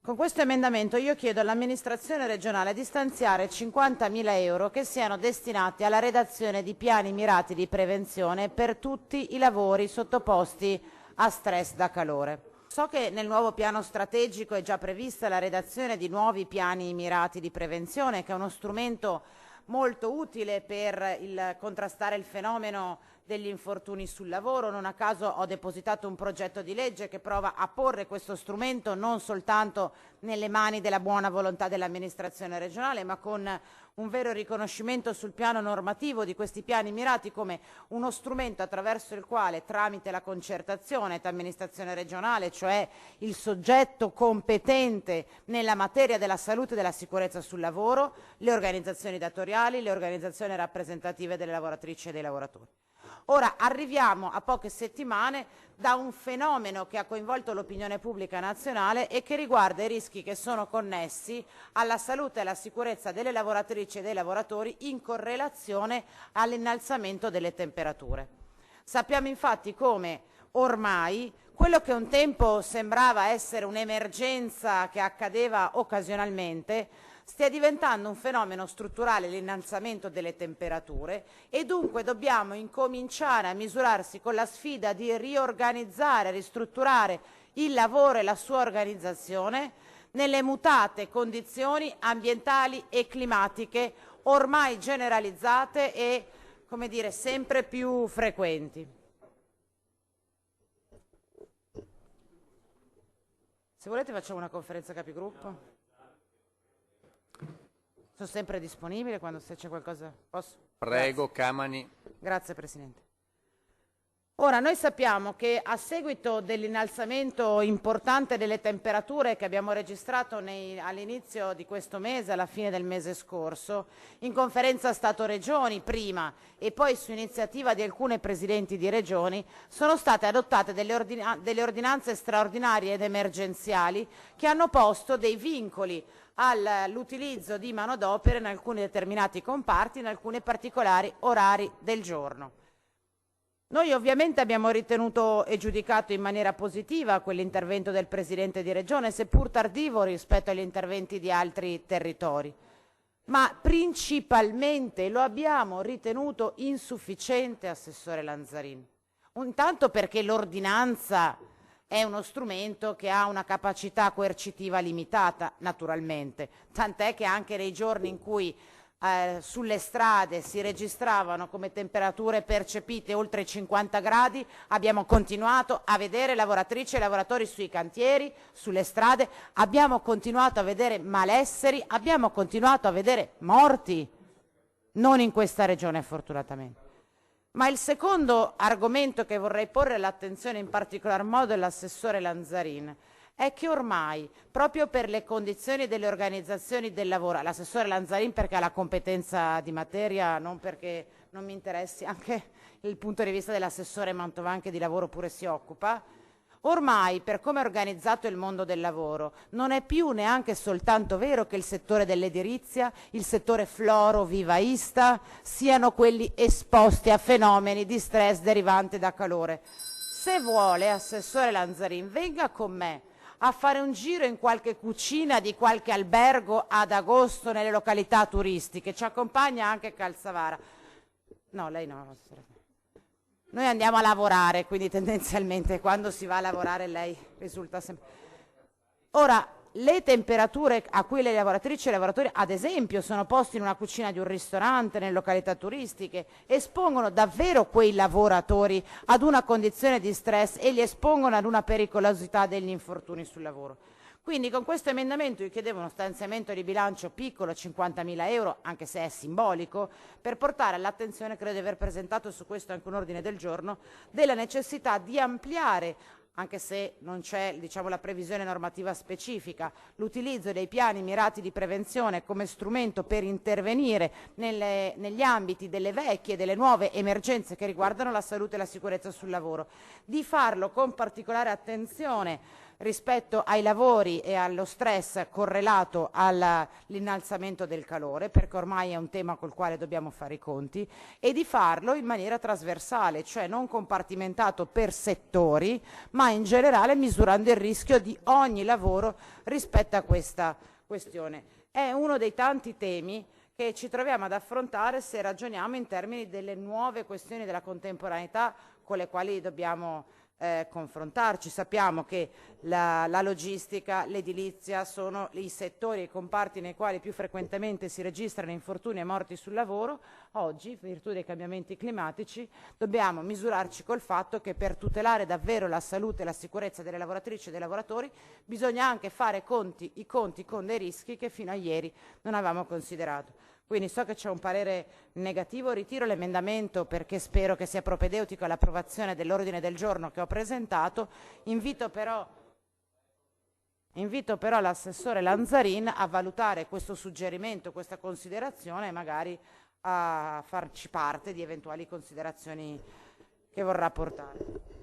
Con questo emendamento io chiedo all'amministrazione regionale di stanziare 50.000 euro che siano destinati alla redazione di piani mirati di prevenzione per tutti i lavori sottoposti a stress da calore. So che nel nuovo piano strategico è già prevista la redazione di nuovi piani mirati di prevenzione, che è uno strumento molto utile per contrastare il fenomeno degli infortuni sul lavoro. Non a caso ho depositato un progetto di legge che prova a porre questo strumento non soltanto nelle mani della buona volontà dell'amministrazione regionale, ma con un vero riconoscimento sul piano normativo di questi piani mirati come uno strumento attraverso il quale, tramite la concertazione tra amministrazione regionale, cioè il soggetto competente nella materia della salute e della sicurezza sul lavoro, le organizzazioni datoriali, le organizzazioni rappresentative delle lavoratrici e dei lavoratori. Ora arriviamo a poche settimane da un fenomeno che ha coinvolto l'opinione pubblica nazionale e che riguarda i rischi che sono connessi alla salute e alla sicurezza delle lavoratrici e dei lavoratori in correlazione all'innalzamento delle temperature. Sappiamo infatti come ormai quello che un tempo sembrava essere un'emergenza che accadeva occasionalmente stia diventando un fenomeno strutturale, l'innalzamento delle temperature, e dunque dobbiamo incominciare a misurarsi con la sfida di riorganizzare, ristrutturare il lavoro e la sua organizzazione nelle mutate condizioni ambientali e climatiche ormai generalizzate e, come dire, sempre più frequenti. Se volete facciamo una conferenza capigruppo. Sono sempre disponibile quando se c'è qualcosa. Posso? Prego, Grazie. Camani. Grazie Presidente. Ora, noi sappiamo che a seguito dell'innalzamento importante delle temperature che abbiamo registrato all'inizio di questo mese, alla fine del mese scorso, in conferenza Stato-Regioni prima e poi su iniziativa di alcune presidenti di regioni, sono state adottate delle ordinanze straordinarie ed emergenziali che hanno posto dei vincoli all'utilizzo di manodopera in alcuni determinati comparti, in alcuni particolari orari del giorno. Noi ovviamente abbiamo ritenuto e giudicato in maniera positiva quell'intervento del Presidente di Regione, seppur tardivo rispetto agli interventi di altri territori, ma principalmente lo abbiamo ritenuto insufficiente, Assessore Lanzarin. Intanto perché l'ordinanza è uno strumento che ha una capacità coercitiva limitata, naturalmente, tant'è che anche nei giorni in cui sulle strade si registravano come temperature percepite oltre i 50 gradi, abbiamo continuato a vedere lavoratrici e lavoratori sui cantieri, sulle strade, abbiamo continuato a vedere malesseri, abbiamo continuato a vedere morti, non in questa regione fortunatamente. Ma il secondo argomento che vorrei porre all'attenzione in particolar modo dell'assessore Lanzarin è che ormai, proprio per le condizioni delle organizzazioni del lavoro, l'assessore Lanzarin perché ha la competenza di materia, non perché non mi interessi, anche il punto di vista dell'assessore Mantovan che di lavoro pure si occupa, ormai per come è organizzato il mondo del lavoro non è più neanche soltanto vero che il settore dell'edilizia, il settore floro-vivaista siano quelli esposti a fenomeni di stress derivante da calore. Se vuole, Assessore Lanzarin, venga con me a fare un giro in qualche cucina di qualche albergo ad agosto nelle località turistiche. Ci accompagna anche Calzavara. No, lei no. Noi andiamo a lavorare, quindi tendenzialmente quando si va a lavorare lei risulta sempre. Ora, le temperature a cui le lavoratrici e i lavoratori, ad esempio, sono posti in una cucina di un ristorante, nelle località turistiche, espongono davvero quei lavoratori ad una condizione di stress e li espongono ad una pericolosità degli infortuni sul lavoro. Quindi con questo emendamento io chiedevo uno stanziamento di bilancio piccolo, 50.000 euro, anche se è simbolico, per portare all'attenzione, credo di aver presentato su questo anche un ordine del giorno, della necessità di ampliare, anche se non c'è la previsione normativa specifica, l'utilizzo dei piani mirati di prevenzione come strumento per intervenire negli ambiti delle vecchie e delle nuove emergenze che riguardano la salute e la sicurezza sul lavoro, di farlo con particolare attenzione rispetto ai lavori e allo stress correlato all'innalzamento del calore, perché ormai è un tema col quale dobbiamo fare i conti, e di farlo in maniera trasversale, cioè non compartimentato per settori, ma in generale misurando il rischio di ogni lavoro rispetto a questa questione. È uno dei tanti temi che ci troviamo ad affrontare se ragioniamo in termini delle nuove questioni della contemporaneità con le quali dobbiamo confrontarci. Sappiamo che la logistica, l'edilizia sono i settori e i comparti nei quali più frequentemente si registrano infortuni e morti sul lavoro. Oggi, in virtù dei cambiamenti climatici, dobbiamo misurarci col fatto che per tutelare davvero la salute e la sicurezza delle lavoratrici e dei lavoratori bisogna anche fare i conti con dei rischi che fino a ieri non avevamo considerato. Quindi so che c'è un parere negativo, ritiro l'emendamento perché spero che sia propedeutico all'approvazione dell'ordine del giorno che ho presentato. Invito però l'assessore Lanzarin a valutare questo suggerimento, questa considerazione e magari a farci parte di eventuali considerazioni che vorrà portare.